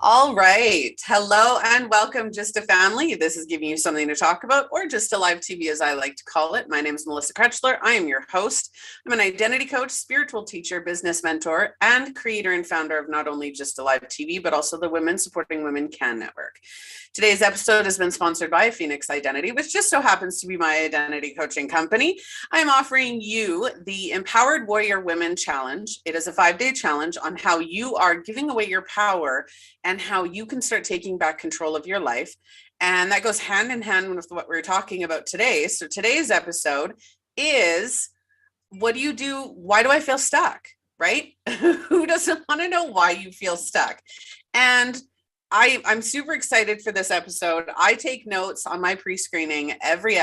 All right. Hello and welcome, Just a Family. This is giving you something to talk about, or Just a Live TV, as I like to call it. My name is Melissa Krechler. I am your host. I'm an identity coach, spiritual teacher, business mentor, and creator and founder of not only Just a Live TV, but also the Women Supporting Women Can Network. Today's episode has been sponsored by Phoenix Identity, which just so happens to be my identity coaching company. I am offering you the Empowered Warrior Women Challenge. It is a 5-day challenge on how you are giving away your power and how you can start taking back control of your life. And that goes hand in hand with what we're talking about today. So today's episode is, what do you do? Why do I feel stuck? Right? Who doesn't want to know why you feel stuck? And I'm super excited for this episode. I take notes on my pre-screening. Every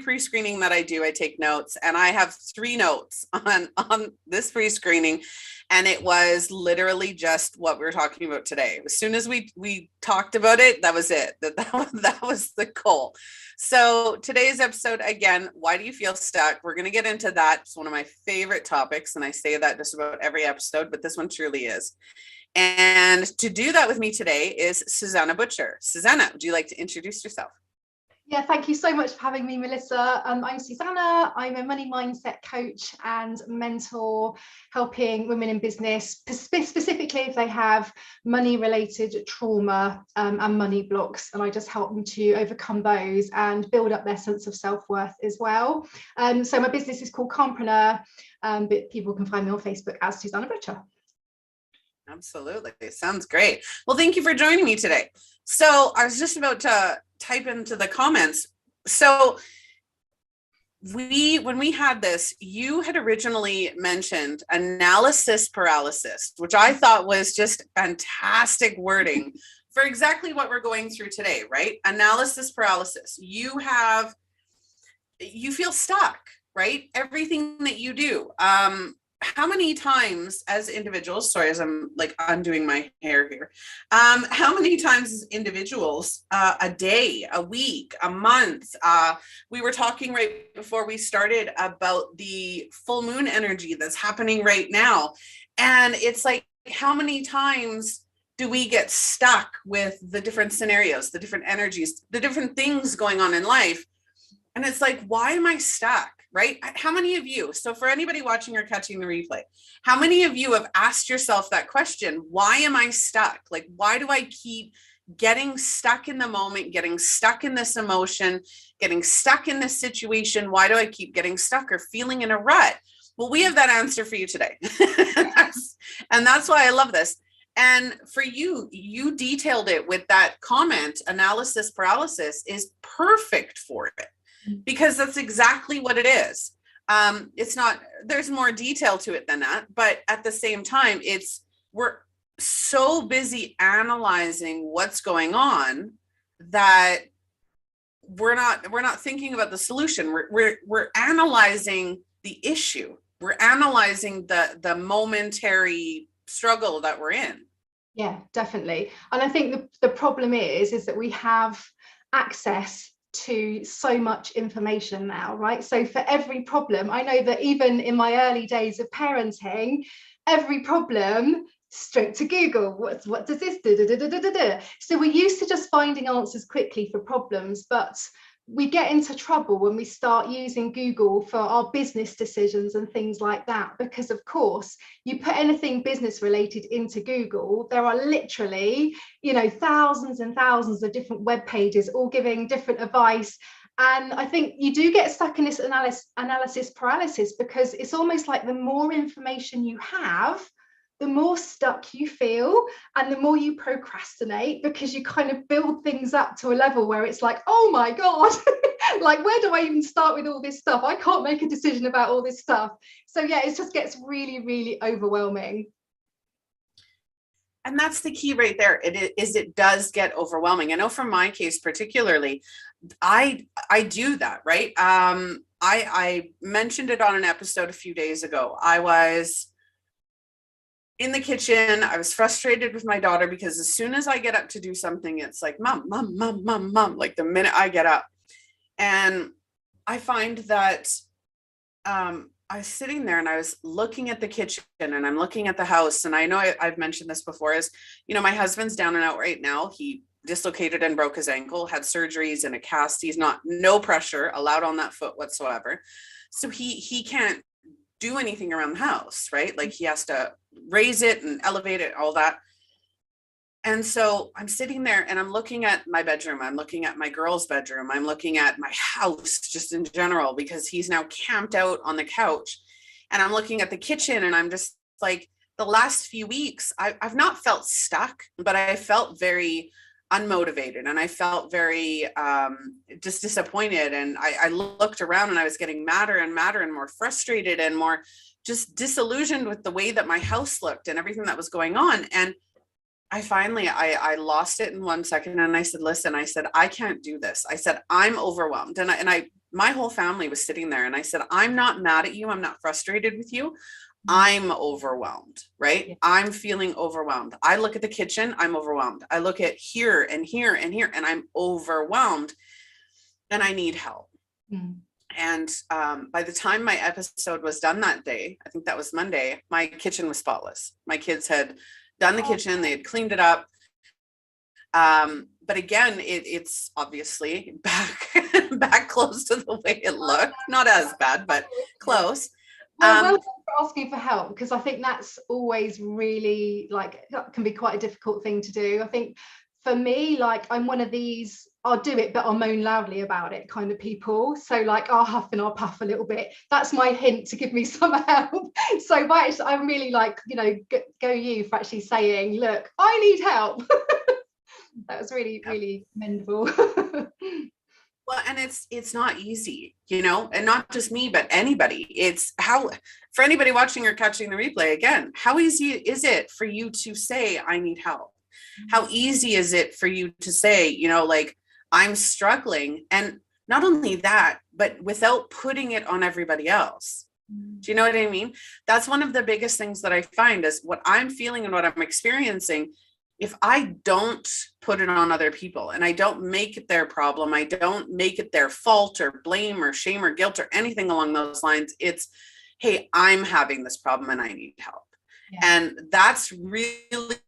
pre-screening that I do, I take notes, and I have 3 notes on this pre-screening, and it was literally just what we were talking about today. As soon as we talked about it, that was it. That was the goal. So today's episode, again, why do you feel stuck? We're going to get into that. It's one of my favorite topics, and I say that just about every episode, but this one truly is. And to do that with me today is Suzannah Butcher. Suzannah, would you like to introduce yourself? Yeah, thank you so much for having me, Melissa. I'm Suzannah. I'm a money mindset coach and mentor, helping women in business, specifically if they have money-related trauma and money blocks. And I just help them to overcome those and build up their sense of self-worth as well. So my business is called Compreneur, but people can find me on Facebook as Suzannah Butcher. Absolutely. Sounds great. Well, thank you for joining me today. So I was just about to type into the comments. So when we had this, you had originally mentioned analysis paralysis, which I thought was just fantastic wording for exactly what we're going through today, right? Analysis paralysis. You feel stuck, right? Everything that you do. How many times as individuals, sorry, as I'm like undoing my hair here, how many times as individuals, a day, a week, a month, we were talking right before we started about the full moon energy that's happening right now. And it's like, how many times do we get stuck with the different scenarios, the different energies, the different things going on in life? And it's like, why am I stuck? Right? How many of you, so for anybody watching or catching the replay, how many of you have asked yourself that question? Why am I stuck? Like, why do I keep getting stuck in the moment, getting stuck in this emotion, getting stuck in this situation? Why do I keep getting stuck or feeling in a rut? Well, we have that answer for you today. And that's why I love this. And for you, you detailed it with that comment, analysis paralysis is perfect for it. Because that's exactly what it is. It's not, there's more detail to it than that, but at the same time, we're so busy analyzing what's going on that we're not thinking about the solution. We're analyzing the issue. We're analyzing the momentary struggle that we're in. Yeah, definitely. And I think the problem is that we have access to so much information now, right? So for every problem, I know that even in my early days of parenting, every problem straight to Google. What does this do? So we're used to just finding answers quickly for problems, but we get into trouble when we start using Google for our business decisions and things like that, because of course you put anything business related into Google, there are literally, thousands and thousands of different web pages all giving different advice. And I think you do get stuck in this analysis paralysis, because it's almost like the more information you have, the more stuck you feel and the more you procrastinate, because you kind of build things up to a level where it's like, oh my God, like, where do I even start with all this stuff? I can't make a decision about all this stuff. So yeah, it just gets really, really overwhelming. And that's the key right there. It does get overwhelming. I know from my case particularly, I do that, right? I mentioned it on an episode a few days ago. I was in the kitchen. I was frustrated with my daughter because as soon as I get up to do something, it's like, mom, mom, mom, mom, mom, like the minute I get up. And I find that I was sitting there and I was looking at the kitchen and I'm looking at the house. And I know I've mentioned this before is, my husband's down and out right now. He dislocated and broke his ankle, had surgeries and a cast. He's no pressure allowed on that foot whatsoever. So he can't do anything around the house, right? Like he has to raise it and elevate it, all that. And so I'm sitting there and I'm looking at my bedroom. I'm looking at my girl's bedroom. I'm looking at my house just in general, because he's now camped out on the couch. And I'm looking at the kitchen and I'm just like, the last few weeks, I've not felt stuck, but I felt very unmotivated and I felt very just disappointed. And I looked around and I was getting madder and madder and more frustrated and more just disillusioned with the way that my house looked and everything that was going on. And I lost it in 1 second. And I said, listen, I said, I can't do this. I said, I'm overwhelmed. And my whole family was sitting there and I said, I'm not mad at you. I'm not frustrated with you. I'm overwhelmed, right? Yeah. I'm feeling overwhelmed. I look at the kitchen, I'm overwhelmed. I look at here and here and here, and I'm overwhelmed and I need help. Mm. And by the time my episode was done that day, I think that was Monday, my kitchen was spotless. My kids had done the kitchen, they had cleaned it up. But again, it's obviously back close to the way it looked. Not as bad, but close. Well, thanks for asking for help, because I think that's always really, like, that can be quite a difficult thing to do. I think for me, like, I'm one of these, I'll do it, but I'll moan loudly about it kind of people. So like, I'll huff and I'll puff a little bit. That's my hint to give me some help. So I'm really like, go you for actually saying, look, I need help. That was really, really commendable. Well, and it's not easy, and not just me, but anybody. It's for anybody watching or catching the replay, again, how easy is it for you to say, I need help? How easy is it for you to say, like, I'm struggling? And not only that, but without putting it on everybody else. Do you know what I mean? That's one of the biggest things that I find is what I'm feeling and what I'm experiencing. If I don't put it on other people and I don't make it their problem, I don't make it their fault or blame or shame or guilt or anything along those lines, it's, hey, I'm having this problem and I need help. Yeah. And that's really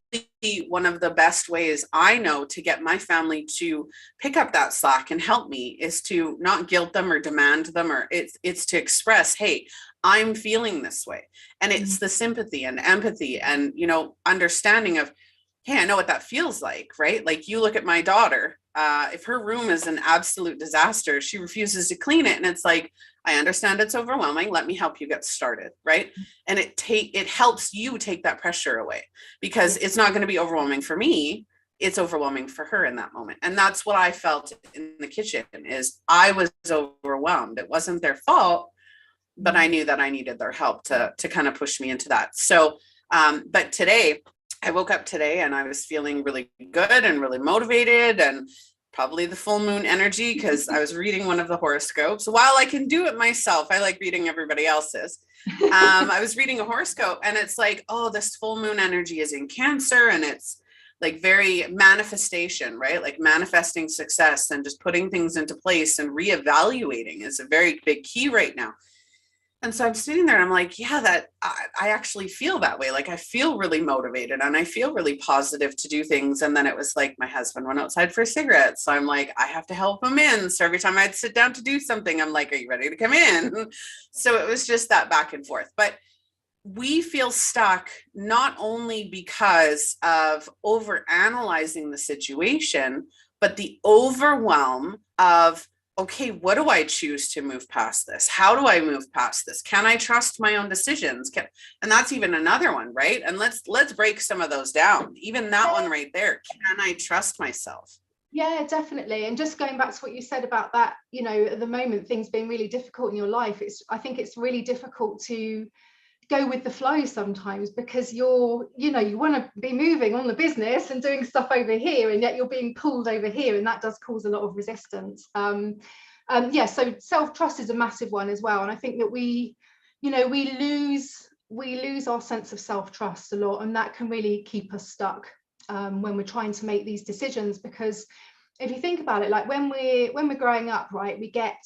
one of the best ways I know to get my family to pick up that slack and help me, is to not guilt them or demand them, or it's to express, hey, I'm feeling this way. And it's the sympathy and empathy and, understanding of, hey, I know what that feels like, right? Like, you look at my daughter, if her room is an absolute disaster, she refuses to clean it. And it's like, I understand it's overwhelming. Let me help you get started, right? And it helps you take that pressure away, because it's not going to be overwhelming for me. It's overwhelming for her in that moment. And that's what I felt in the kitchen, is I was overwhelmed. It wasn't their fault, but I knew that I needed their help to kind of push me into that. So, but today, I woke up today and I was feeling really good and really motivated, and probably the full moon energy, because I was reading one of the horoscopes. While I can do it myself, I like reading everybody else's. I was reading a horoscope and it's like, oh, this full moon energy is in Cancer, and it's like very manifestation, right? Like manifesting success and just putting things into place and reevaluating is a very big key right now. And so I'm sitting there and I'm like, yeah, that I actually feel that way. Like, I feel really motivated and I feel really positive to do things. And then it was like, my husband went outside for a cigarette. So I'm like, I have to help him in. So every time I'd sit down to do something, I'm like, are you ready to come in? So it was just that back and forth. But we feel stuck not only because of overanalyzing the situation, but the overwhelm of, okay, what do I choose to move past this? How do I move past this? Can I trust my own decisions? And that's even another one, right? And let's break some of those down. Even that one right there. Can I trust myself? Yeah, definitely. And just going back to what you said about that, at the moment, things being really difficult in your life, I think it's really difficult to go with the flow sometimes, because you want to be moving on the business and doing stuff over here, and yet you're being pulled over here, and that does cause a lot of resistance. So self-trust is a massive one as well, and I think that we lose our sense of self-trust a lot, and that can really keep us stuck when we're trying to make these decisions. Because if you think about it, like when we're growing up, right, we get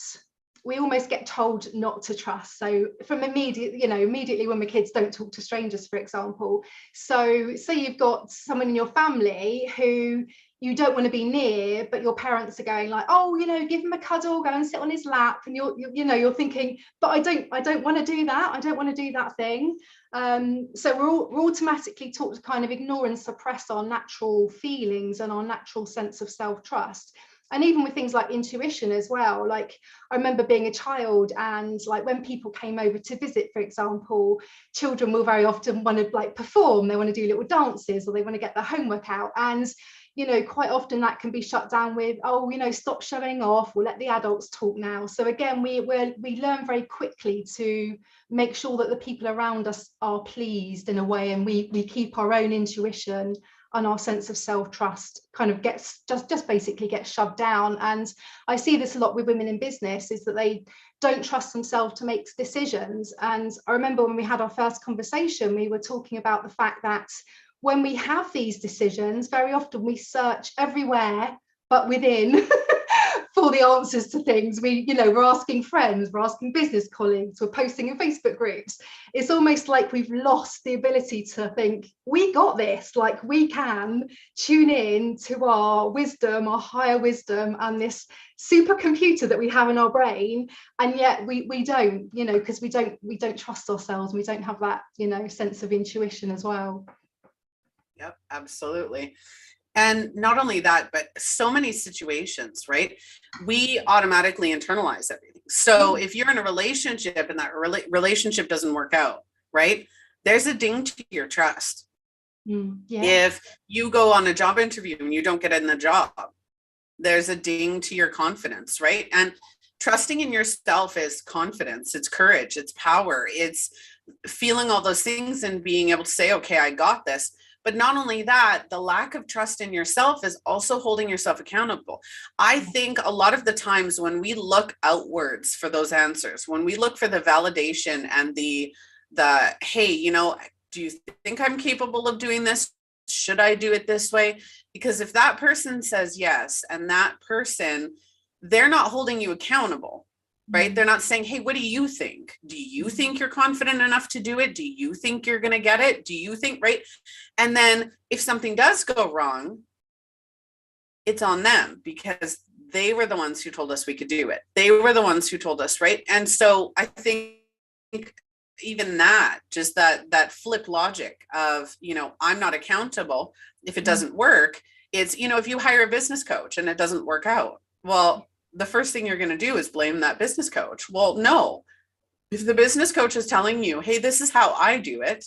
we almost get told not to trust. So from immediately when the kids don't talk to strangers, for example. So say you've got someone in your family who you don't want to be near, but your parents are going like, oh, give him a cuddle, go and sit on his lap, and you're thinking, but I don't want to do that. I don't want to do that thing. So we're automatically taught to kind of ignore and suppress our natural feelings and our natural sense of self-trust. And even with things like intuition as well, like I remember being a child, and like when people came over to visit, for example, children will very often want to like perform, they want to do little dances, or they want to get their homework out, and quite often that can be shut down with, oh, stop showing off, we'll let the adults talk now. So again, we learn very quickly to make sure that the people around us are pleased in a way, and we keep our own intuition and our sense of self-trust kind of gets just basically gets shoved down. And I see this a lot with women in business, is that they don't trust themselves to make decisions. And I remember when we had our first conversation, we were talking about the fact that when we have these decisions, very often we search everywhere but within for the answers to things. We're asking friends, we're asking business colleagues, we're posting in Facebook groups. It's almost like we've lost the ability to think, we got this, like we can tune in to our wisdom, our higher wisdom, and this supercomputer that we have in our brain. And yet we don't, because we don't trust ourselves. We don't have that, sense of intuition as well. Yep, absolutely. And not only that, but so many situations, right? We automatically internalize everything. So if you're in a relationship and that relationship doesn't work out, right? There's a ding to your trust. Yeah. If you go on a job interview and you don't get in the job, there's a ding to your confidence, right? And trusting in yourself is confidence, it's courage, it's power, it's feeling all those things and being able to say, okay, I got this. But not only that, the lack of trust in yourself is also holding yourself accountable. I think a lot of the times when we look outwards for those answers, when we look for the validation and the hey, do you think I'm capable of doing this? Should I do it this way? Because if that person says yes, and that person, they're not holding you accountable. Right? They're not saying, hey, what do you think? Do you think you're confident enough to do it? Do you think you're going to get it? Do you think, right? And then if something does go wrong, it's on them, because they were the ones who told us we could do it. They were the ones who told us, right? And so I think even that, just that flip logic of, I'm not accountable if it doesn't work. It's, if you hire a business coach and it doesn't work out, well, the first thing you're going to do is blame that business coach. Well, no, if the business coach is telling you, hey, this is how I do it,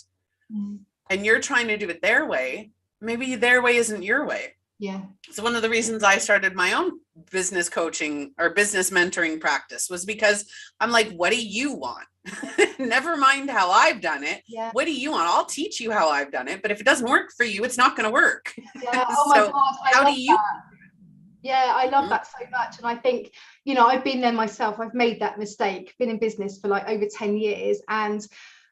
and you're trying to do it their way, maybe their way isn't your way. Yeah. So one of the reasons I started my own business coaching or business mentoring practice was because I'm like, what do you want? Never mind how I've done it. Yeah. What do you want? I'll teach you how I've done it. But if it doesn't work for you, it's not going to work. Yeah. Oh my God. How do you? Yeah, I love that so much. And I think, I've been there myself. I've made that mistake, been in business for like over 10 years. And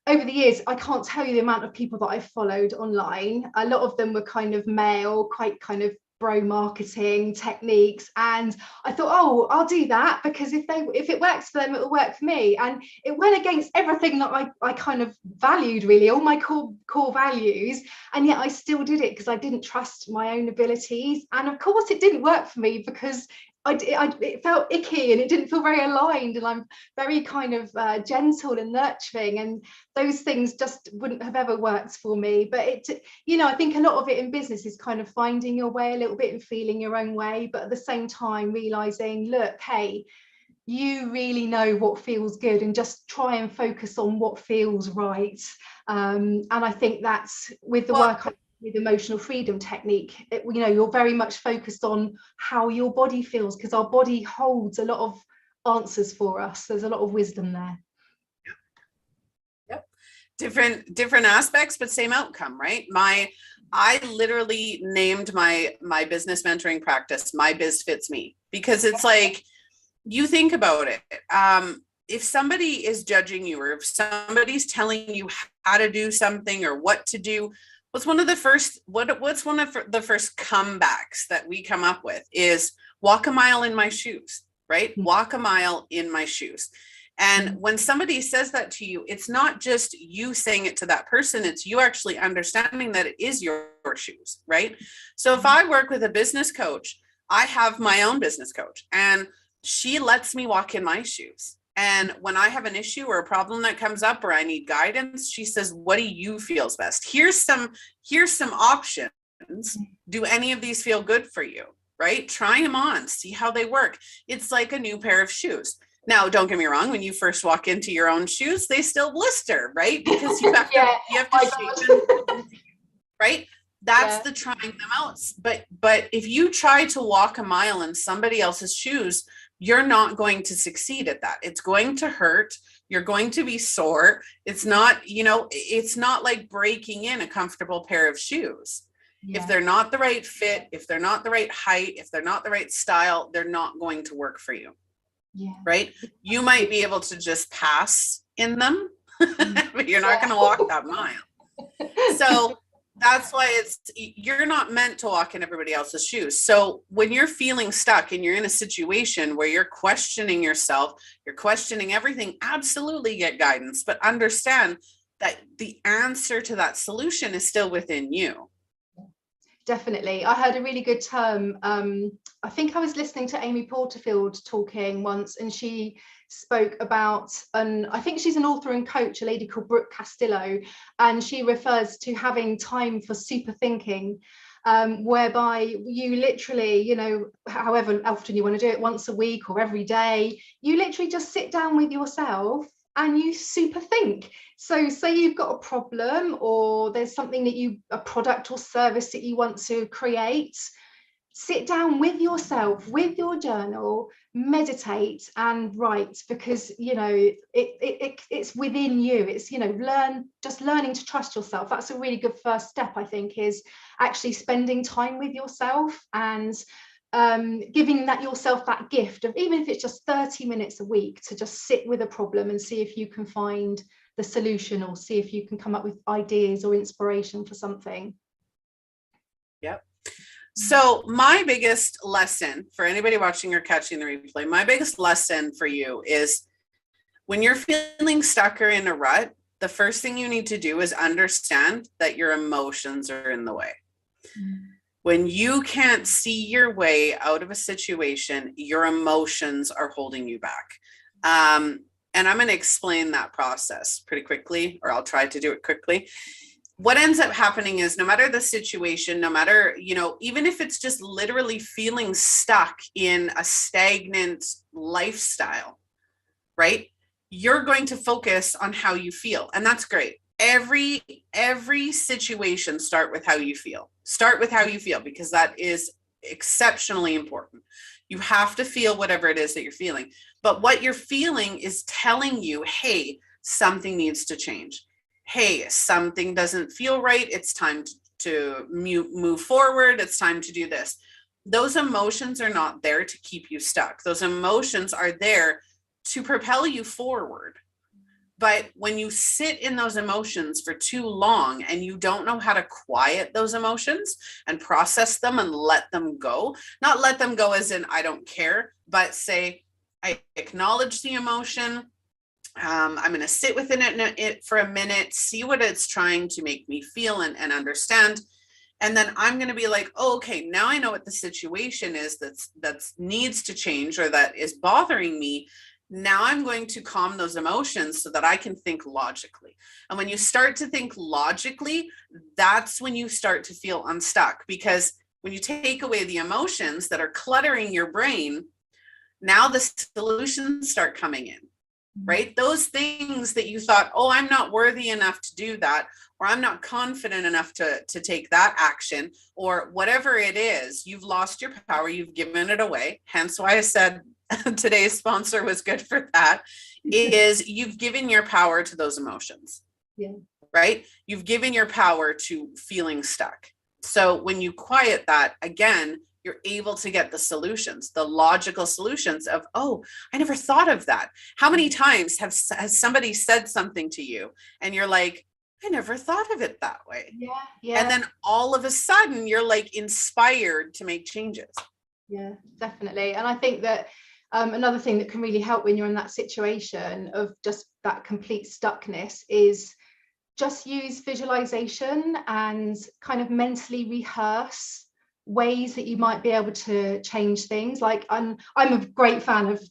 over the years, I can't tell you the amount of people that I've followed online. A lot of them were kind of male, quite kind of bro marketing techniques. And I thought, oh, I'll do that, because if it works for them, it'll work for me. And it went against everything that I kind of valued, really, all my core values. And yet I still did it because I didn't trust my own abilities. And of course it didn't work for me, because it felt icky and it didn't feel very aligned, and I'm very kind of gentle and nurturing, and those things just wouldn't have ever worked for me. But I think a lot of it in business is kind of finding your way a little bit and feeling your own way, but at the same time realizing, look, hey, you really know what feels good, and just try and focus on what feels right. And I think that's with the work with emotional freedom technique, you're very much focused on how your body feels, because our body holds a lot of answers for us. There's a lot of wisdom there. Yep. Different aspects, but same outcome, right? I literally named my business mentoring practice, My Biz Fits Me, because it's like, you think about it. If somebody is judging you, or if somebody's telling you how to do something or what to do, what's one of the first comebacks that we come up with is walk a mile in my shoes. right? Walk a mile in my shoes. And when somebody says that to you, it's not just you saying it to that person, it's you actually understanding that it is your shoes, right? So if I work with a business coach, I have my own business coach, and she lets me walk in my shoes. And when I have an issue or a problem that comes up or I need guidance, she says, what do you feels best? Here's some options. Do any of these feel good for you? Right? Try them on, see how they work. It's like a new pair of shoes. Now, don't get me wrong, when you first walk into your own shoes, they still blister, right? Because you have to, shape them, right? That's the trying them out. But if you try to walk a mile in somebody else's shoes, you're not going to succeed at that. It's going to hurt. You're going to be sore. It's not, it's not like breaking in a comfortable pair of shoes. If they're not the right fit, if they're not the right height, if they're not the right style, they're not going to work for you. Right? You might be able to just pass in them, but you're not going to walk that mile. So that's why you're not meant to walk in everybody else's shoes. So when you're feeling stuck and you're in a situation where you're questioning yourself, you're questioning everything, absolutely get guidance, but understand that the answer to that solution is still within you. Definitely. I heard a really good term. I think I was listening to Amy Porterfield talking once, and she spoke about, and I think she's an author and coach, a lady called Brooke Castillo, and she refers to having time for super thinking, whereby you literally, however often you want to do it, once a week or every day, you literally just sit down with yourself and you super think. So say you've got a problem, or there's something a product or service that you want to create, sit down with yourself, with your journal, meditate and write, because it's within you. It's learning to trust yourself. That's a really good first step, I think, is actually spending time with yourself and giving yourself that gift of, even if it's just 30 minutes a week, to just sit with a problem and see if you can find the solution, or see if you can come up with ideas or inspiration for something. Yep. So my biggest lesson for anybody watching or catching the replay, my biggest lesson for you is, when you're feeling stuck or in a rut, the first thing you need to do is understand that your emotions are in the way. When you can't see your way out of a situation, your emotions are holding you back. And I'm going to explain that process pretty quickly, or I'll try to do it quickly. What ends up happening is, no matter the situation, no matter, even if it's just literally feeling stuck in a stagnant lifestyle, right? You're going to focus on how you feel. And that's great. Every situation, start with how you feel. Start with how you feel, because that is exceptionally important. You have to feel whatever it is that you're feeling. But what you're feeling is telling you, hey, something needs to change. Hey, something doesn't feel right. It's time to move forward. It's time to do this. Those emotions are not there to keep you stuck. Those emotions are there to propel you forward. But when you sit in those emotions for too long and you don't know how to quiet those emotions and process them and let them go, not let them go as in I don't care, but say, I acknowledge the emotion. I'm going to sit within it for a minute, see what it's trying to make me feel and understand. And then I'm going to be like, oh, okay, now I know what the situation is that needs to change, or that is bothering me. Now I'm going to calm those emotions so that I can think logically. And when you start to think logically, that's when you start to feel unstuck, because when you take away the emotions that are cluttering your brain, now the solutions start coming in, right? Those things that you thought, oh, I'm not worthy enough to do that, or I'm not confident enough to take that action, or whatever it is, you've lost your power, you've given it away. Hence why I said today's sponsor was good for that, is you've given your power to those emotions, right? You've given your power to feeling stuck. So when you quiet that, again, you're able to get the solutions, the logical solutions of, oh, I never thought of that. How many times has somebody said something to you and you're like, I never thought of it that way. Yeah. And then all of a sudden you're like inspired to make changes. Yeah, definitely. And I think that Another thing that can really help when you're in that situation of just that complete stuckness is just use visualization and kind of mentally rehearse ways that you might be able to change things. Like I'm a great fan of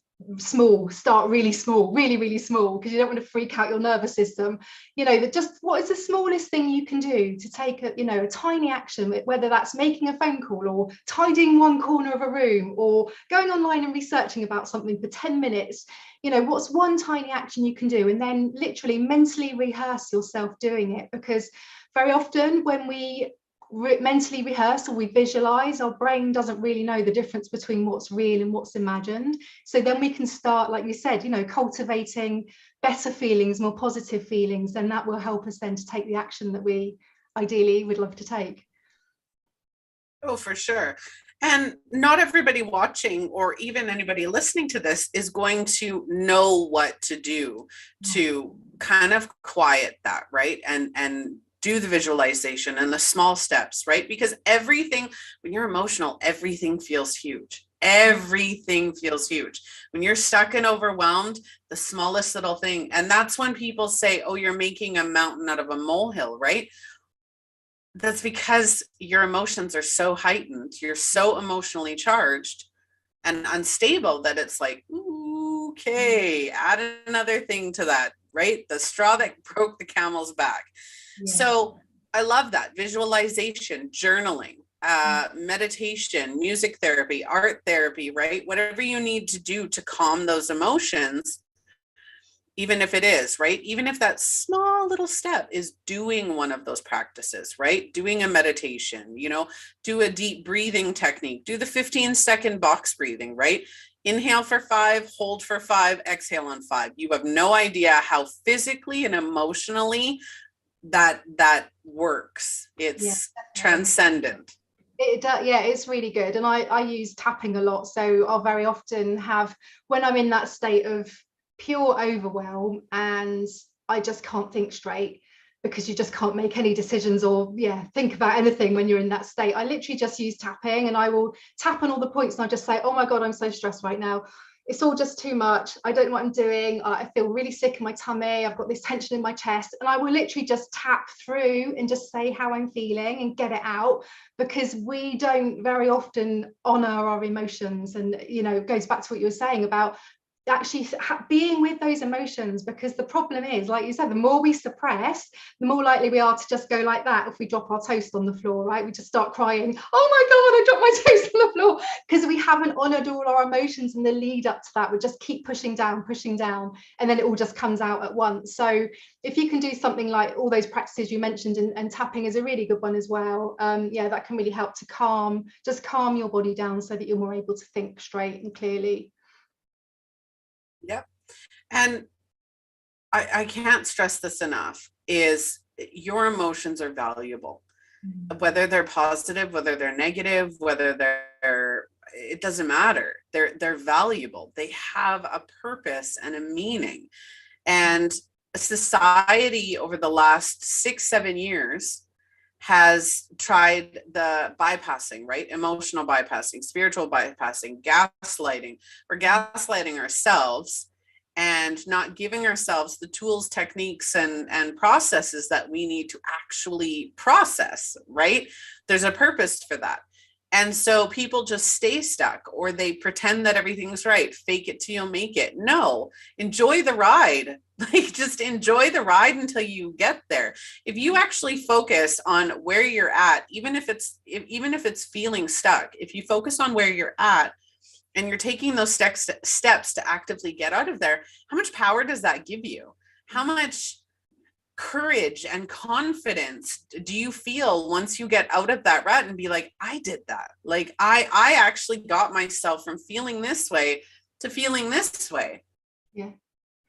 start really small, really small, because you don't want to freak out your nervous system. That just what is the smallest thing you can do to take a tiny action, whether that's making a phone call or tidying one corner of a room or going online and researching about something for 10 minutes. What's one tiny action you can do, and then literally mentally rehearse yourself doing it, because very often when we mentally rehearse or we visualize, our brain doesn't really know the difference between what's real and what's imagined. So then we can start, like you said, cultivating better feelings, more positive feelings, and that will help us then to take the action that we ideally would love to take. Oh, for sure. And not everybody watching or even anybody listening to this is going to know what to do to kind of quiet that, right? And do the visualization and the small steps, right? Because everything, when you're emotional, everything feels huge. Everything feels huge. When you're stuck and overwhelmed, the smallest little thing. And that's when people say, oh, you're making a mountain out of a molehill, right? That's because your emotions are so heightened. You're so emotionally charged and unstable that it's like, ooh, okay, add another thing to that, right? The straw that broke the camel's back. Yeah. So I love that. Visualization, journaling, meditation, music therapy, art therapy, right? Whatever you need to do to calm those emotions, even if it is, right? Even if that small little step is doing one of those practices, right? Doing a meditation, do a deep breathing technique, do the 15-second box breathing, right? Inhale for 5, hold for 5, exhale on 5. You have no idea how physically and emotionally that works. It's transcendent. It does, yeah, it's really good. And I use tapping a lot. So I'll very often have, when I'm in that state of pure overwhelm and I just can't think straight, because you just can't make any decisions or think about anything when you're in that state, I literally just use tapping, and I will tap on all the points and I just say, oh my God, I'm so stressed right now. It's all just too much. I don't know what I'm doing. I feel really sick in my tummy. I've got this tension in my chest. And I will literally just tap through and just say how I'm feeling and get it out, because we don't very often honor our emotions. And, it goes back to what you were saying about actually being with those emotions, because the problem is, like you said, the more we suppress, the more likely we are to just go like that. If we drop our toast on the floor, right, we just start crying, oh my God, I dropped my toast on the floor, because we haven't honored all our emotions in the lead up to that. We just keep pushing down, and then it all just comes out at once. So if you can do something like all those practices you mentioned, and tapping is a really good one as well, that can really help to calm your body down so that you're more able to think straight and clearly. Yep. And I can't stress this enough, is your emotions are valuable, whether they're positive, whether they're negative, whether it doesn't matter. They're valuable. They have a purpose and a meaning. And society over the last 6-7 years has tried the bypassing, right? Emotional bypassing, spiritual bypassing, gaslighting. We're gaslighting ourselves and not giving ourselves the tools, techniques, and processes that we need to actually process, right? There's a purpose for that. And so people just stay stuck, or they pretend that everything's right. Fake it till you make it. No, enjoy the ride. Like, just enjoy the ride until you get there. If you actually focus on where you're at, even if it's feeling stuck, if you focus on where you're at and you're taking those steps to actively get out of there, how much power does that give you? How much courage and confidence do you feel once you get out of that rut and be like, I did that? Like, I actually got myself from feeling this way to feeling this way. Yeah.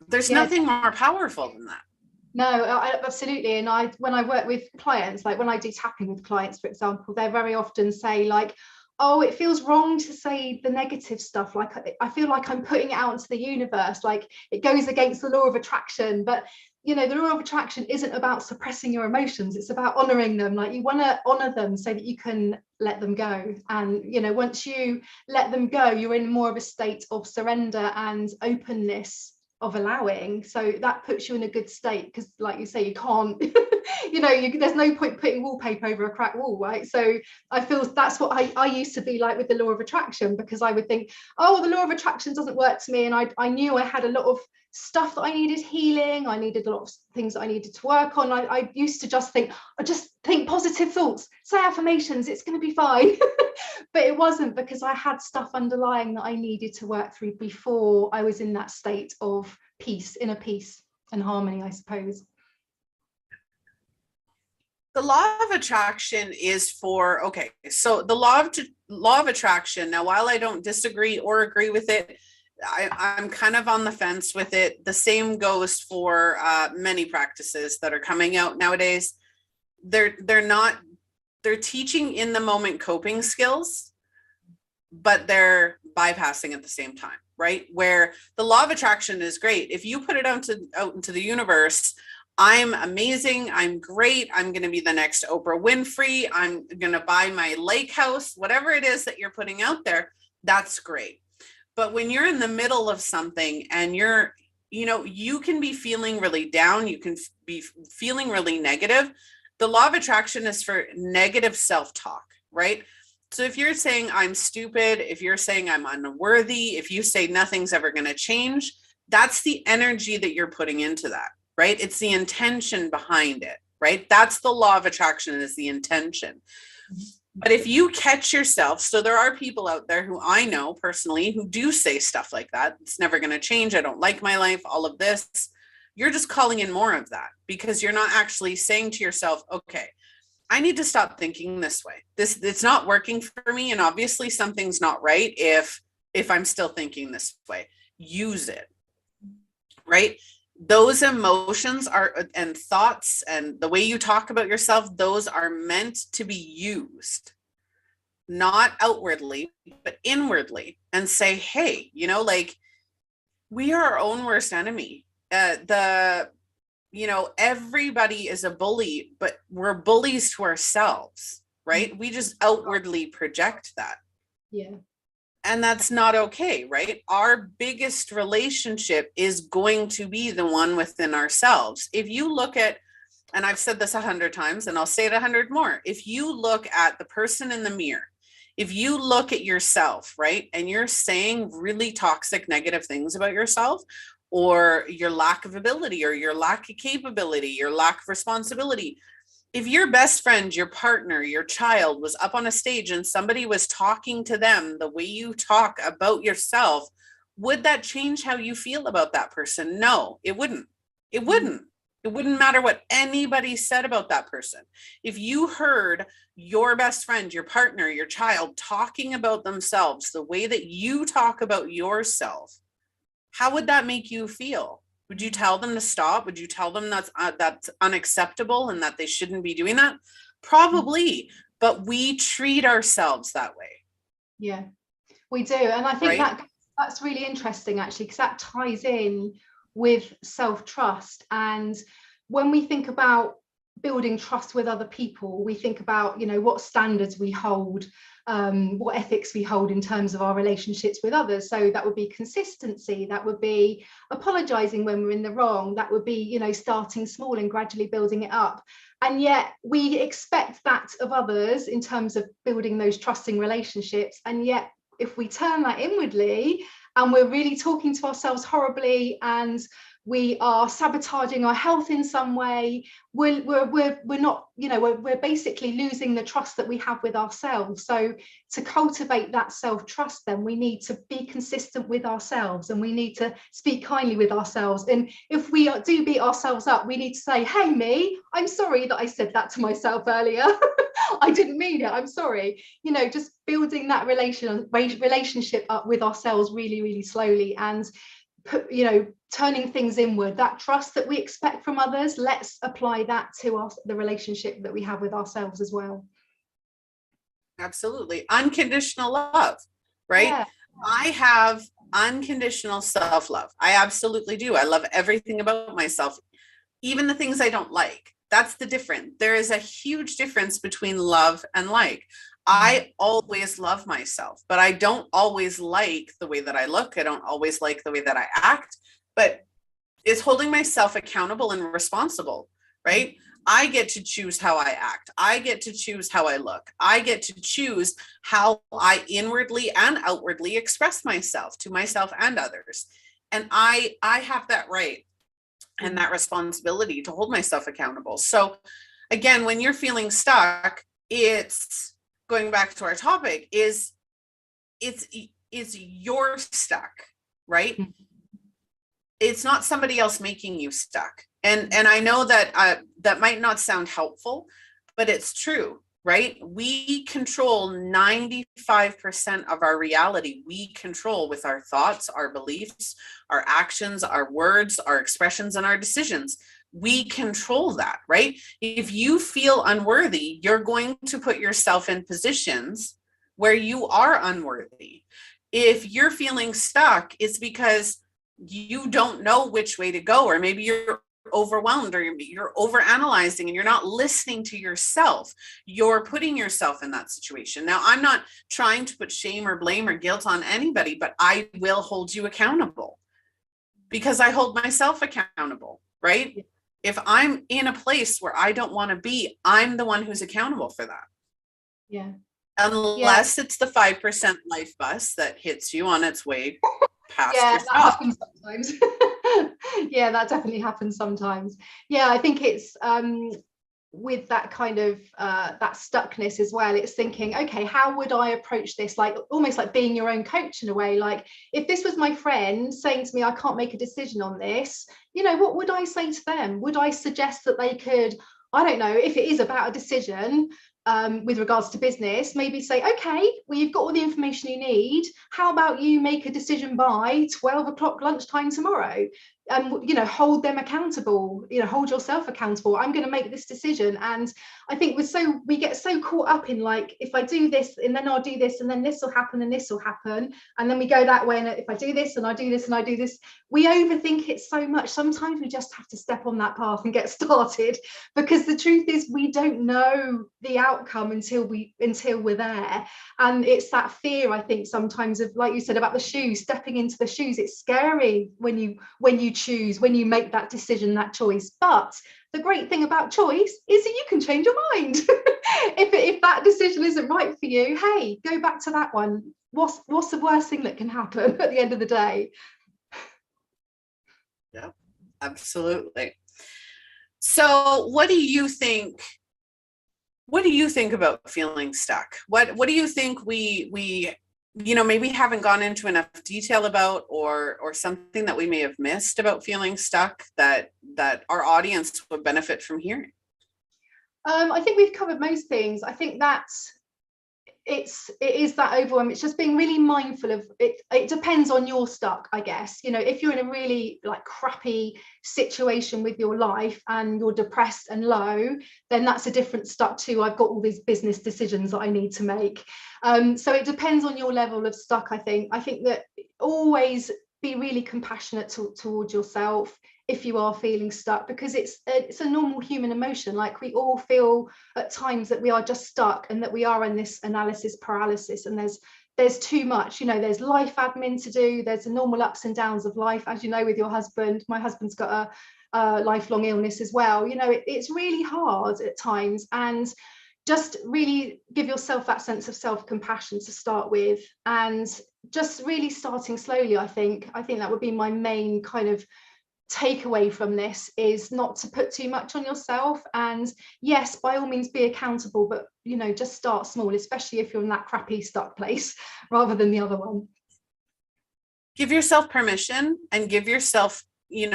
There's nothing more powerful than that. No, absolutely. And when I work with clients, like when I do tapping with clients, for example, they very often say like, oh, it feels wrong to say the negative stuff. Like I feel like I'm putting it out into the universe, like it goes against the law of attraction. But you know, the law of attraction isn't about suppressing your emotions, it's about honoring them. Like you want to honor them so that you can let them go. And you know, once you let them go, you're in more of a state of surrender and openness, of allowing. So that puts you in a good state, because like you say, you can't you know, there's no point putting wallpaper over a cracked wall, right? So I feel that's what I used to be like with the law of attraction, because I would think, oh, the law of attraction doesn't work to me. And I knew I had a lot of stuff that I needed healing. I needed a lot of things that I needed to work on. I used to just think positive thoughts, say affirmations, it's going to be fine. But it wasn't, because I had stuff underlying that I needed to work through before I was in that state of peace, inner peace and harmony, I suppose. The law of attraction is for, okay, so the law of attraction, now while I don't disagree or agree with it, I'm kind of on the fence with it. The same goes for many practices that are coming out nowadays. They're teaching in the moment coping skills, but they're bypassing at the same time, right? Where the law of attraction is great. If you put it out into the universe, I'm amazing, I'm great, I'm going to be the next Oprah Winfrey, I'm going to buy my lake house, whatever it is that you're putting out there, that's great. But when you're in the middle of something and you can be feeling really down, you can be feeling really negative. The law of attraction is for negative self-talk, right? So if you're saying I'm stupid, if you're saying I'm unworthy, if you say nothing's ever going to change, that's the energy that you're putting into that, right? It's the intention behind it, right? That's the law of attraction, is the intention. But if you catch yourself, so there are people out there who I know personally who do say stuff like that. It's never going to change. I don't like my life, all of this. You're just calling in more of that, because you're not actually saying to yourself, okay, I need to stop thinking this way. It's not working for me. And obviously something's not right if I'm still thinking this way. Use it, right? Those emotions and thoughts and the way you talk about yourself, those are meant to be used, not outwardly, but inwardly, and say, hey, like, we are our own worst enemy. Everybody is a bully, but we're bullies to ourselves, right? We just outwardly project that. Yeah. And that's not okay, right? Our biggest relationship is going to be the one within ourselves. If you look at, and I've said this 100 times and I'll say it 100 more. If you look at the person in the mirror, if you look at yourself, right, and you're saying really toxic, negative things about yourself, or your lack of ability, or your lack of capability, your lack of responsibility, if your best friend, your partner, your child was up on a stage and somebody was talking to them the way you talk about yourself, would that change how you feel about that person? No, it wouldn't. It wouldn't. It wouldn't matter what anybody said about that person. If you heard your best friend, your partner, your child talking about themselves the way that you talk about yourself, how would that make you feel? Would you tell them to stop? Would you tell them that's unacceptable and that they shouldn't be doing that? Probably, but we treat ourselves that way. Yeah, we do. And I think right? that's really interesting, actually, because that ties in with self-trust. And when we think about building trust with other people, we think about, what standards we hold, what ethics we hold in terms of our relationships with others. So that would be consistency, that would be apologizing when we're in the wrong, that would be, starting small and gradually building it up. And yet we expect that of others in terms of building those trusting relationships. And yet if we turn that inwardly and we're really talking to ourselves horribly and we are sabotaging our health in some way, we're not, we're basically losing the trust that we have with ourselves. So to cultivate that self-trust, then we need to be consistent with ourselves and we need to speak kindly with ourselves. And if we do beat ourselves up, we need to say, hey, me, I'm sorry that I said that to myself earlier. I didn't mean it, I'm sorry. Just building that relationship up with ourselves really, really slowly, and turning things inward, that trust that we expect from others, let's apply that to the relationship that we have with ourselves as well. Absolutely. Unconditional love, right? Yeah. I have unconditional self-love. I absolutely do. I love everything about myself, even the things I don't like. That's the difference. There is a huge difference between love and like. I always love myself, but I don't always like the way that I look. I don't always like the way that I act, but it's holding myself accountable and responsible, right? I get to choose how I act. I get to choose how I look. I get to choose how I inwardly and outwardly express myself to myself and others. And I have that right and that responsibility to hold myself accountable. So again, when you're feeling stuck, it's going back to our topic it's you're stuck, right? It's not somebody else making you stuck. And I know that that might not sound helpful, but it's true, right? We control 95% of our reality. We control with our thoughts, our beliefs, our actions, our words, our expressions, and our decisions. We control that, right? If you feel unworthy, you're going to put yourself in positions where you are unworthy. If you're feeling stuck, it's because you don't know which way to go, or maybe you're overwhelmed, or you're overanalyzing and you're not listening to yourself. You're putting yourself in that situation. Now, I'm not trying to put shame or blame or guilt on anybody, but I will hold you accountable because I hold myself accountable, right? If I'm in a place where I don't want to be, I'm the one who's accountable for that. Yeah. Unless it's the 5% life bus that hits you on its way past Yeah, your that stop. happens sometimes. Yeah, that definitely happens sometimes. Yeah, I think it's with that kind of that stuckness as well, it's thinking, okay, how would I approach this? Like almost like being your own coach in a way. Like if this was my friend saying to me, I can't make a decision on this, you know, what would I say to them? Would I suggest that they could, I don't know, if it is about a decision, with regards to business, maybe say, okay, well, you've got all the information you need. How about you make a decision by 12 o'clock lunchtime tomorrow? You know, hold them accountable, you know, hold yourself accountable. I'm going to make this decision. And I think we get so caught up in like, if I do this and then I'll do this and then this will happen and this will happen. And then we go that way. And if I do this and I do this and I do this, we overthink it so much. Sometimes we just have to step on that path and get started, because the truth is we don't know the outcome until we're there. And it's that fear, I think, sometimes of, like you said about the shoes, stepping into the shoes. It's scary when you choose, when you make that decision, that choice. But the great thing about choice is that you can change your mind. If that decision isn't right for you, hey, go back to that one. What's the worst thing that can happen at the end of the day? Yeah, absolutely. So what do you think about feeling stuck? What do you think we maybe haven't gone into enough detail about, or something that we may have missed about feeling stuck that our audience would benefit from hearing? I think we've covered most things. I think that it is that overwhelm. It's just being really mindful of it. It depends on your stuck, I guess. You know, if you're in a really like crappy situation with your life and you're depressed and low, then that's a different stuck to, I've got all these business decisions that I need to make. So it depends on your level of stuck. I think that always be really compassionate towards yourself if you are feeling stuck, because it's a normal human emotion. Like we all feel at times that we are just stuck and that we are in this analysis paralysis, and there's too much, you know, there's life admin to do, there's the normal ups and downs of life, as you know, with your husband. My husband's got a lifelong illness as well. You know, it's really hard at times, and just really give yourself that sense of self-compassion to start with, and just really starting slowly. I think that would be my main kind of takeaway from this, is not to put too much on yourself. And yes, by all means be accountable, but you know, just start small, especially if you're in that crappy stuck place rather than the other one. Give yourself permission and give yourself,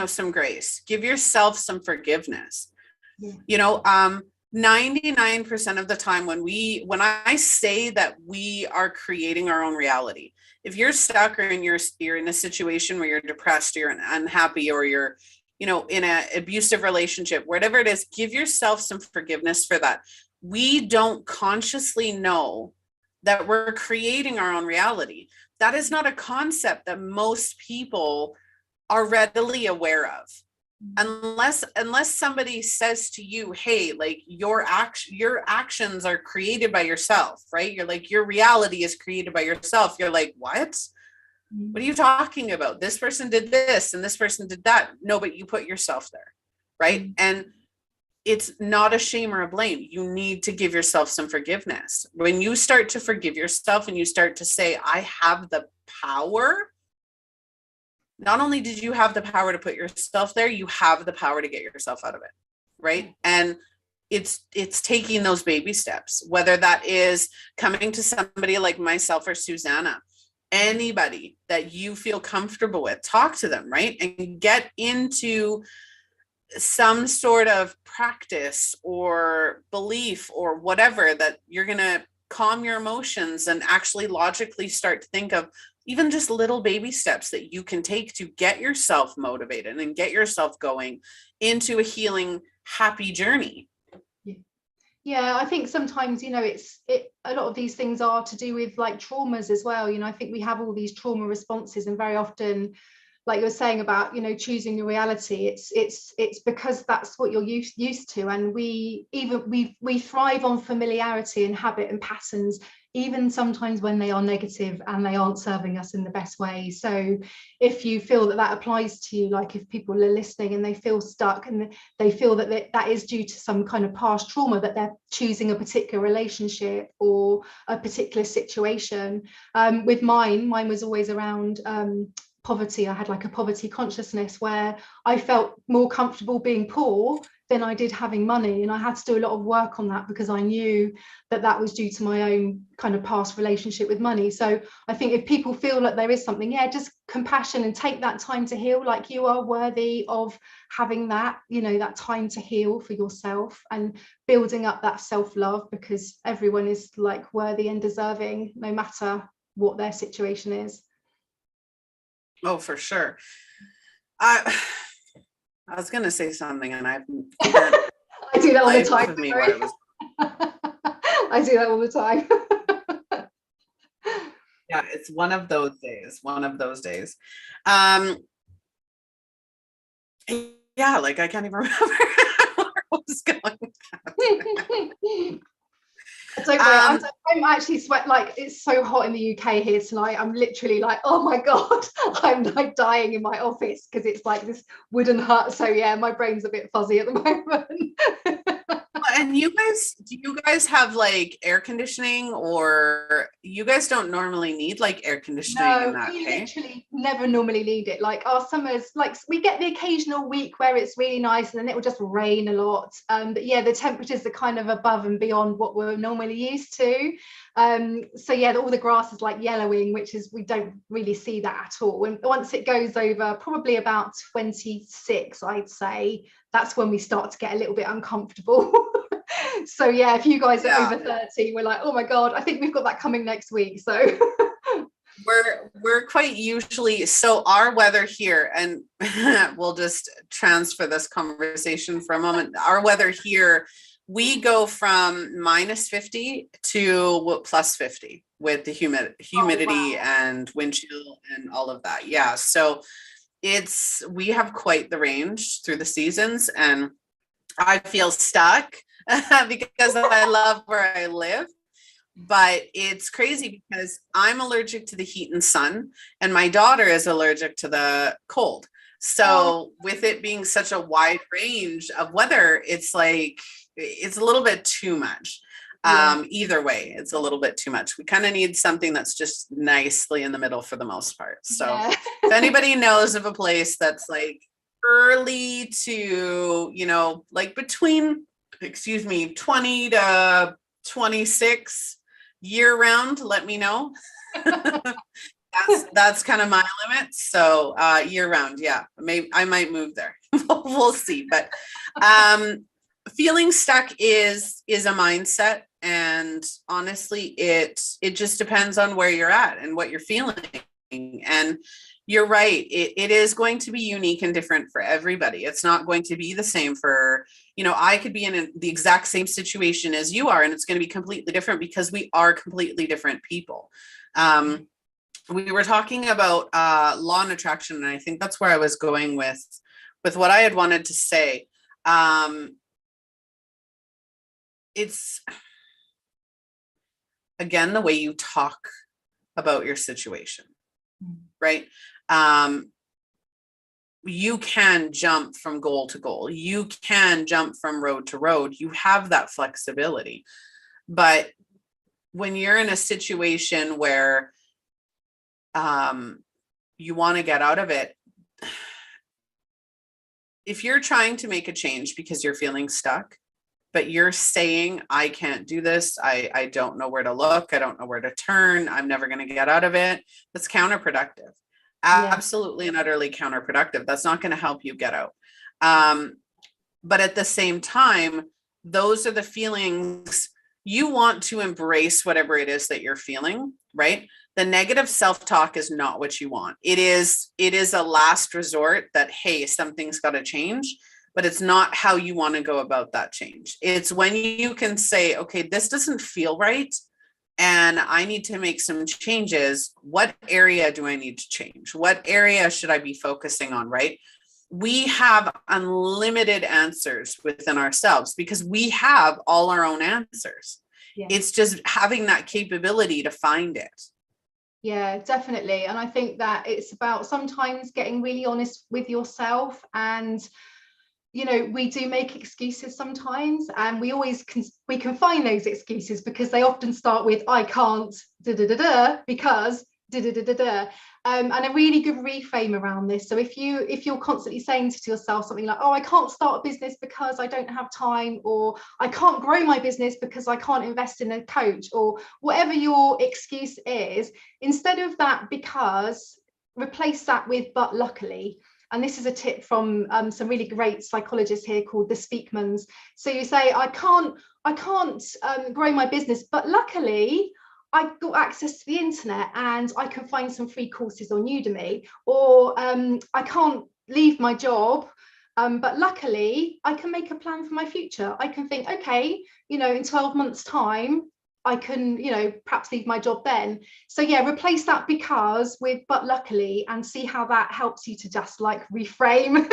some grace. Give yourself some forgiveness. Yeah. 99% of the time when I say that we are creating our own reality, if you're stuck, or you're in a situation where you're depressed, you're unhappy, or you're, in an abusive relationship, whatever it is, give yourself some forgiveness for that. We don't consciously know that we're creating our own reality. That is not a concept that most people are readily aware of. Unless somebody says to you, hey, like your actions are created by yourself, right? You're like, your reality is created by yourself. You're like, what are you talking about? This person did this and this person did that. No, but you put yourself there, right? And it's not a shame or a blame. You need to give yourself some forgiveness. When you start to forgive yourself and you start to say, I have the power. Not only did you have the power to put yourself there, you have the power to get yourself out of it, right? And it's taking those baby steps, whether that is coming to somebody like myself or Suzannah, anybody that you feel comfortable with, talk to them, right? And get into some sort of practice or belief or whatever that you're going to calm your emotions and actually logically start to think of even just little baby steps that you can take to get yourself motivated and get yourself going into a healing, happy journey. Yeah, I think sometimes, a lot of these things are to do with like traumas as well. I think we have all these trauma responses, and very often, like you're saying about, choosing your reality, it's because that's what you're used to. And we thrive on familiarity and habit and patterns, even sometimes when they are negative and they aren't serving us in the best way. So if you feel that applies to you, like if people are listening and they feel stuck and they feel that is due to some kind of past trauma, that they're choosing a particular relationship or a particular situation. With mine was always around poverty. I had like a poverty consciousness where I felt more comfortable being poor than I did having money, and I had to do a lot of work on that because I knew that was due to my own kind of past relationship with money. So I think if people feel like there is something, just compassion and take that time to heal, like you are worthy of having that, that time to heal for yourself and building up that self-love, because everyone is like worthy and deserving no matter what their situation is. Oh, for sure. I was going to say something and I do that all the time. I do that all the time. Yeah, it's one of those days. Yeah, like I can't even remember what was going. I'm actually sweat, like it's so hot in the UK here tonight. I'm literally like, oh my god, I'm like dying in my office because it's like this wooden hut. So yeah, my brain's a bit fuzzy at the moment. And do you guys have like air conditioning, or you guys don't normally need like air conditioning? No, we literally never normally need it. Like our summers, like we get the occasional week where it's really nice and then it will just rain a lot. But yeah, the temperatures are kind of above and beyond what we're normally used to. So yeah, all the grass is like yellowing, which is, we don't really see that at all. And once it goes over probably about 26, I'd say, that's when we start to get a little bit uncomfortable. So yeah, if you guys are over 30, we're like, oh my god, I think we've got that coming next week. So we're quite usually, so our weather here, and we'll just transfer this conversation for a moment. Our weather here, we go from -50 to +50 with the humidity and wind chill and all of that. Yeah, so we have quite the range through the seasons, and I feel stuck because I love where I live. But it's crazy because I'm allergic to the heat and sun, and my daughter is allergic to the cold. So with it being such a wide range of weather, it's like, it's a little bit too much. Either way, it's a little bit too much. We kind of need something that's just nicely in the middle for the most part. So if anybody knows of a place that's like early to, like between, 20 to 26 year round, let me know. That's kind of my limit. So year round, yeah, maybe I might move there. We'll see. But feeling stuck is a mindset, and honestly, it just depends on where you're at and what you're feeling. And You're right. It is going to be unique and different for everybody. It's not going to be the same for, I could be in the exact same situation as you are, and it's going to be completely different because we are completely different people. We were talking about law and attraction, and I think that's where I was going with what I had wanted to say. It's, again, the way you talk about your situation, right? You can jump from goal to goal. You can jump from road to road. You have that flexibility. But when you're in a situation where you want to get out of it, if you're trying to make a change because you're feeling stuck, but you're saying, I can't do this, I don't know where to look, I don't know where to turn, I'm never going to get out of it, that's counterproductive. Absolutely and utterly counterproductive. That's not going to help you get out. But at the same time, those are the feelings you want to embrace, whatever it is that you're feeling, right? The negative self-talk is not what you want. It is a last resort that, hey, something's got to change, but it's not how you want to go about that change. It's when you can say, okay, this doesn't feel right, and I need to make some changes. What area do I need to change? What area should I be focusing on, right? We have unlimited answers within ourselves because we have all our own answers. Yeah. It's just having that capability to find it. Yeah, definitely. And I think that it's about sometimes getting really honest with yourself, and we do make excuses sometimes, and we can find those excuses because they often start with I can't because and a really good reframe around this. So if you're constantly saying to yourself something like, oh, I can't start a business because I don't have time, or I can't grow my business because I can't invest in a coach, or whatever your excuse is, instead of that because, replace that with but luckily. And this is a tip from some really great psychologists here called the Speakmans. So you say, I can't grow my business, but luckily I've got access to the internet and I can find some free courses on Udemy, or I can't leave my job, but luckily I can make a plan for my future. I can think, okay, in 12 months time, I can, perhaps leave my job then. So yeah, replace that because with but luckily, and see how that helps you to just like reframe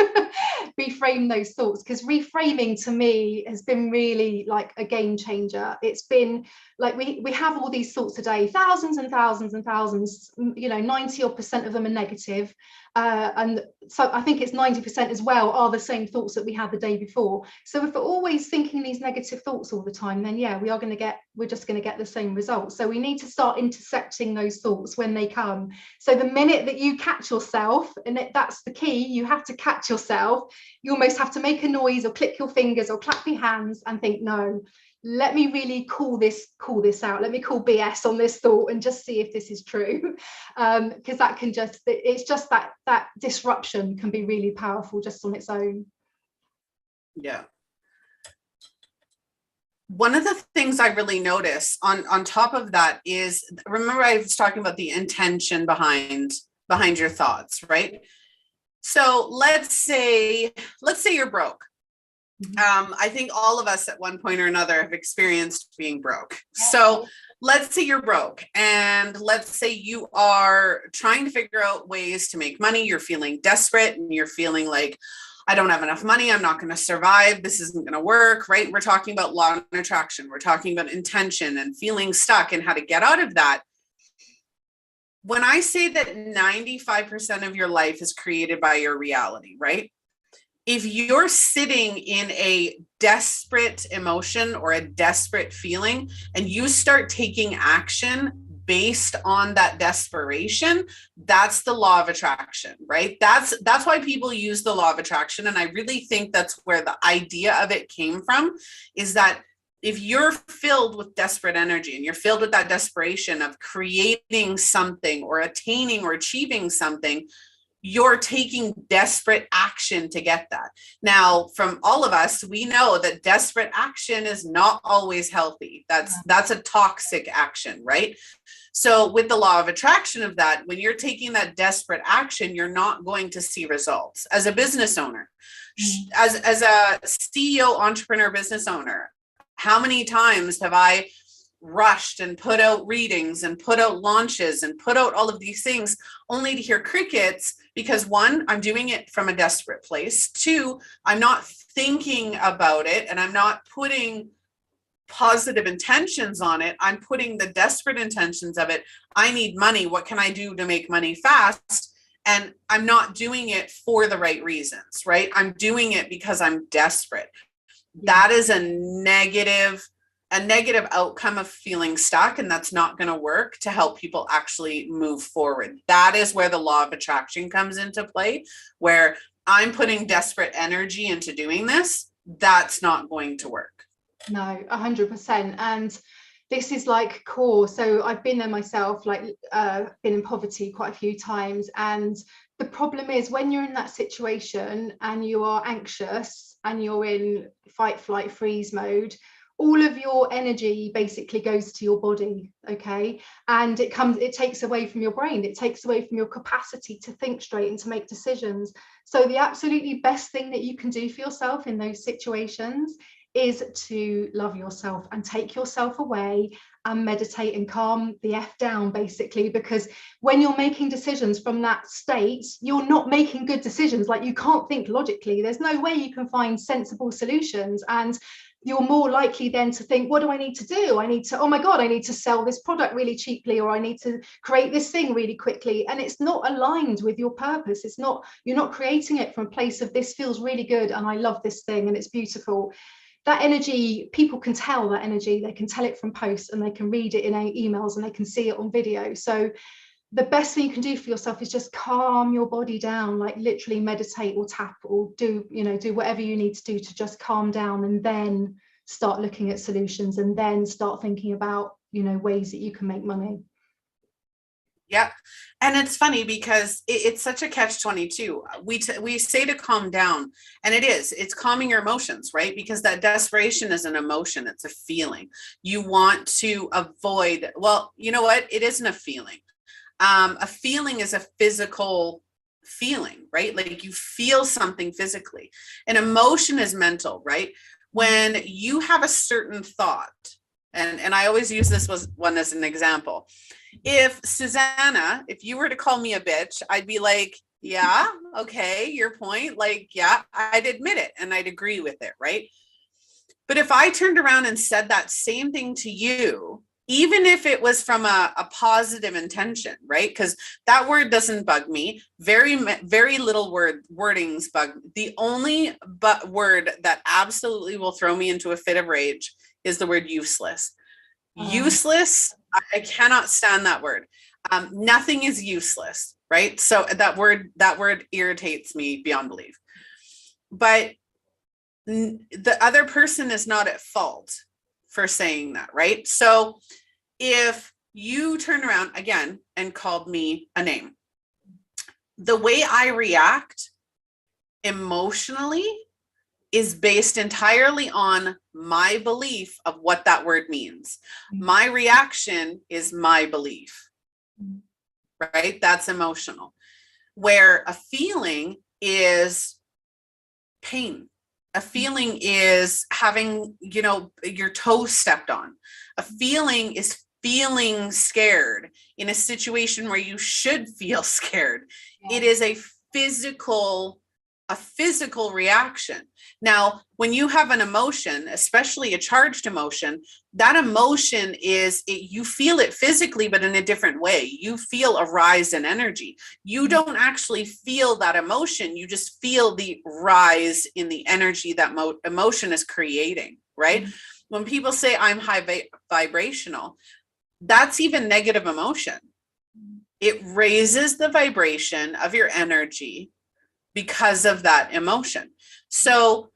those thoughts. Because reframing to me has been really like a game changer. It's been like we have all these thoughts a day, thousands and thousands and thousands, 90% of them are negative. And so I think it's 90% as well are the same thoughts that we had the day before. So if we're always thinking these negative thoughts all the time, then yeah, we're just going to get the same results. So we need to start intercepting those thoughts when they come. So the minute that you catch yourself, and that's the key, you have to catch yourself. You almost have to make a noise or click your fingers or clap your hands and think, no, let me really call this out. Let me call BS on this thought and just see if this is true. Because that can it's just that disruption can be really powerful just on its own. Yeah. One of the things I really notice on top of that is, remember I was talking about the intention behind your thoughts, right? So let's say you're broke. I think all of us at one point or another have experienced being broke. So let's say you're broke, and let's say you are trying to figure out ways to make money. You're feeling desperate and you're feeling like, I don't have enough money. I'm not going to survive. This isn't going to work, right? We're talking about law and attraction. We're talking about intention and feeling stuck and how to get out of that. When I say that 95% of your life is created by your reality, right? If you're sitting in a desperate emotion or a desperate feeling and you start taking action based on that desperation, that's the law of attraction, right? That's why people use the law of attraction. And I really think that's where the idea of it came from, is that if you're filled with desperate energy and you're filled with that desperation of creating something or attaining or achieving something, you're taking desperate action to get that. Now, from all of us, we know that desperate action is not always healthy. That's a toxic action, right? So with the law of attraction of that, when you're taking that desperate action, you're not going to see results. As a business owner, as a CEO, entrepreneur, business owner, how many times have I rushed and put out readings and put out launches and put out all of these things only to hear crickets? Because one, I'm doing it from a desperate place. Two, I'm not thinking about it and I'm not putting positive intentions on it. I'm putting the desperate intentions of it. I need money. What can I do to make money fast? And I'm not doing it for the right reasons, right? I'm doing it because I'm desperate. That is a negative outcome of feeling stuck, and that's not going to work to help people actually move forward. That is where the law of attraction comes into play, where I'm putting desperate energy into doing this. That's not going to work. No, 100%. And this is like core. So I've been there myself, like been in poverty quite a few times. And the problem is when you're in that situation and you are anxious and you're in fight, flight, freeze mode, all of your energy basically goes to your body, okay? And it takes away from your brain. It takes away from your capacity to think straight and to make decisions. So the absolutely best thing that you can do for yourself in those situations is to love yourself and take yourself away and meditate and calm the F down, basically, because when you're making decisions from that state, you're not making good decisions. Like, you can't think logically. There's no way you can find sensible solutions. And you're more likely then to think, what do I need to do? Oh my God, I need to sell this product really cheaply, or I need to create this thing really quickly. And it's not aligned with your purpose. You're not creating it from a place of, this feels really good and I love this thing and it's beautiful. That energy, people can tell that energy. They can tell it from posts and they can read it in emails and they can see it on video. So the best thing you can do for yourself is just calm your body down, like literally meditate or tap or do whatever you need to do to just calm down, and then start looking at solutions, and then start thinking about, ways that you can make money. Yeah. And it's funny because it's such a catch-22. We say to calm down, and it's calming your emotions, right? Because that desperation is an emotion. It's a feeling. You want to avoid, well, you know what? It isn't a feeling. A feeling is a physical feeling, right? Like, you feel something physically. An emotion is mental, right? When you have a certain thought, and I always use this one as an example. If Suzannah, if you were to call me a bitch, I'd be like, yeah, okay, your point. Like, yeah, I'd admit it and I'd agree with it, right? But if I turned around and said that same thing to you, even if it was from a positive intention, right? Because that word doesn't bug me. Very, very little wordings bug me. The only word that absolutely will throw me into a fit of rage is the word useless. Useless. I cannot stand that word. Nothing is useless, right? So that word irritates me beyond belief. But the other person is not at fault for saying that, right? So if you turn around again and called me a name, the way I react emotionally is based entirely on my belief of what that word means. My reaction is my belief, right? That's emotional. Where a feeling is pain. A feeling is having, your toe stepped on. A feeling is feeling scared in a situation where you should feel scared. Yeah. It is a physical reaction. Now, when you have an emotion, especially a charged emotion, that emotion you feel it physically, but in a different way. You feel a rise in energy. You don't actually feel that emotion. You just feel the rise in the energy that emotion is creating, right? Mm-hmm. When people say I'm high vibrational, that's even negative emotion. It raises the vibration of your energy because of that emotion. So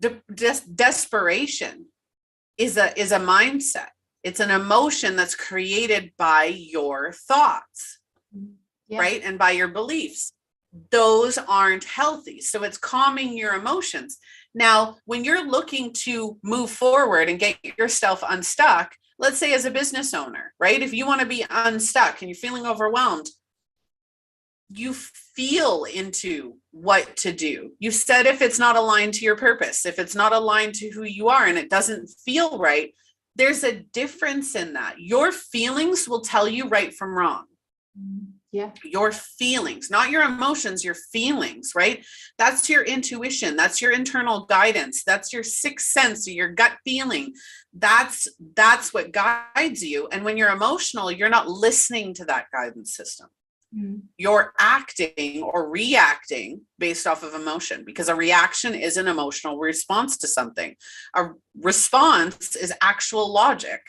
the desperation is a mindset. It's an emotion that's created by your thoughts. Yeah. right? And by your beliefs. Those aren't healthy. So it's calming your emotions. Now, when you're looking to move forward and get yourself unstuck, let's say as a business owner, right? If you want to be unstuck and you're feeling overwhelmed, you feel into what to do. You said if it's not aligned to your purpose, if it's not aligned to who you are and it doesn't feel right, there's a difference in that. Your feelings will tell you right from wrong. Yeah. Your feelings, not your emotions, your feelings, right? That's your intuition. That's your internal guidance. That's your sixth sense or your gut feeling. That's what guides you. And when you're emotional, you're not listening to that guidance system. You're acting or reacting based off of emotion, because a reaction is an emotional response to something. A response is actual logic.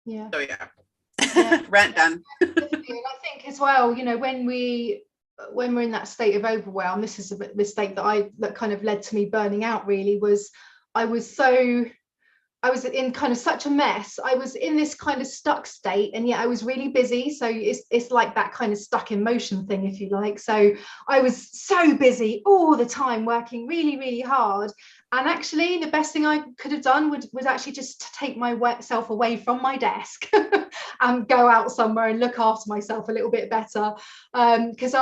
Yeah. So yeah. Rent done. And I think as well, you know, when we're in that state of overwhelm, this is a mistake that kind of led to me burning out, really, was I was in kind of such a mess. I was in this kind of stuck state, and yet I was really busy. So it's like that kind of stuck in motion thing, if you like. So I was so busy all the time, working really, really hard. And actually, the best thing I could have done was actually just to take myself away from my desk and go out somewhere and look after myself a little bit better. Because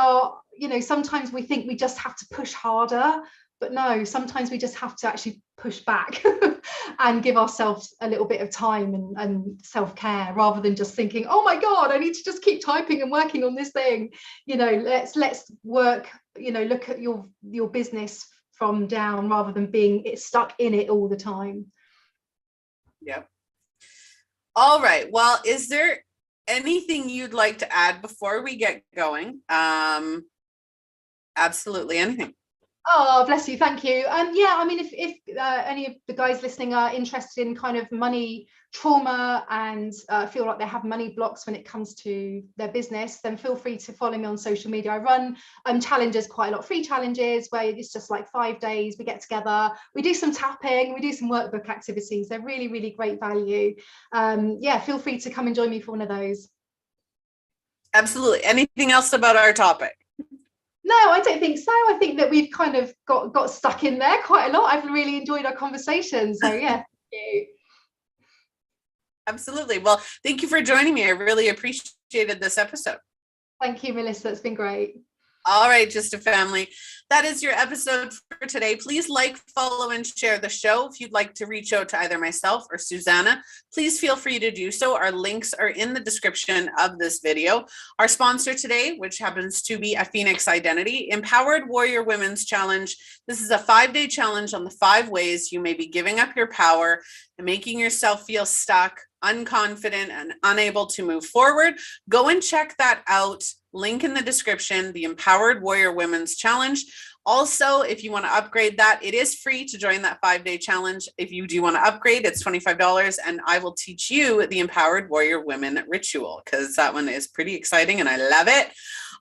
sometimes we think we just have to push harder. But no, sometimes we just have to actually push back and give ourselves a little bit of time and self-care, rather than just thinking, oh my God, I need to just keep typing and working on this thing. You know, let's work, you know, look at your business from down, rather than being stuck in it all the time. Yep. All right. Well, is there anything you'd like to add before we get going? Absolutely anything. Oh, bless you. Thank you. Yeah, I mean, if any of the guys listening are interested in kind of money trauma and feel like they have money blocks when it comes to their business, then feel free to follow me on social media. I run challenges, quite a lot, free challenges, where it's just like 5 days. We get together, we do some tapping, we do some workbook activities. They're really, really great value. Yeah, feel free to come and join me for one of those. Absolutely. Anything else about our topic? No, I don't think so. I think that we've kind of got stuck in there quite a lot. I've really enjoyed our conversation. So yeah, thank you. Absolutely. Well, thank you for joining me. I really appreciated this episode. Thank you, Melissa. It's been great. All right, Just a Family. That is your episode for today. Please like, follow, and share the show. If you'd like to reach out to either myself or Suzannah, please feel free to do so. Our links are in the description of this video. Our sponsor today, which happens to be a Phoenix Identity, Empowered Warrior Women's Challenge. This is a 5-day challenge on the 5 ways you may be giving up your power and making yourself feel stuck, unconfident, and unable to move forward. Go and check that out. Link in the description, the Empowered Warrior Women's Challenge. Also, if you want to upgrade that, it is free to join that 5-day challenge. If you do want to upgrade, it's $25, and I will teach you the Empowered Warrior Women ritual, because that one is pretty exciting and I love it.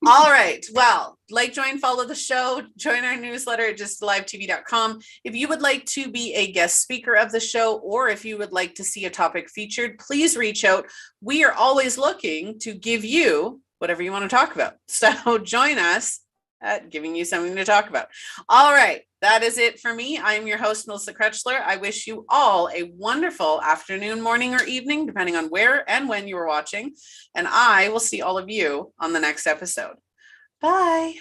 All right. Well, like, join, follow the show, join our newsletter at justalivetv.com. If you would like to be a guest speaker of the show, or if you would like to see a topic featured, please reach out. We are always looking to give you whatever you want to talk about. So join us at giving you something to talk about. All right. That is it for me. I am your host, Melissa Krechler. I wish you all a wonderful afternoon, morning, or evening, depending on where and when you are watching. And I will see all of you on the next episode. Bye.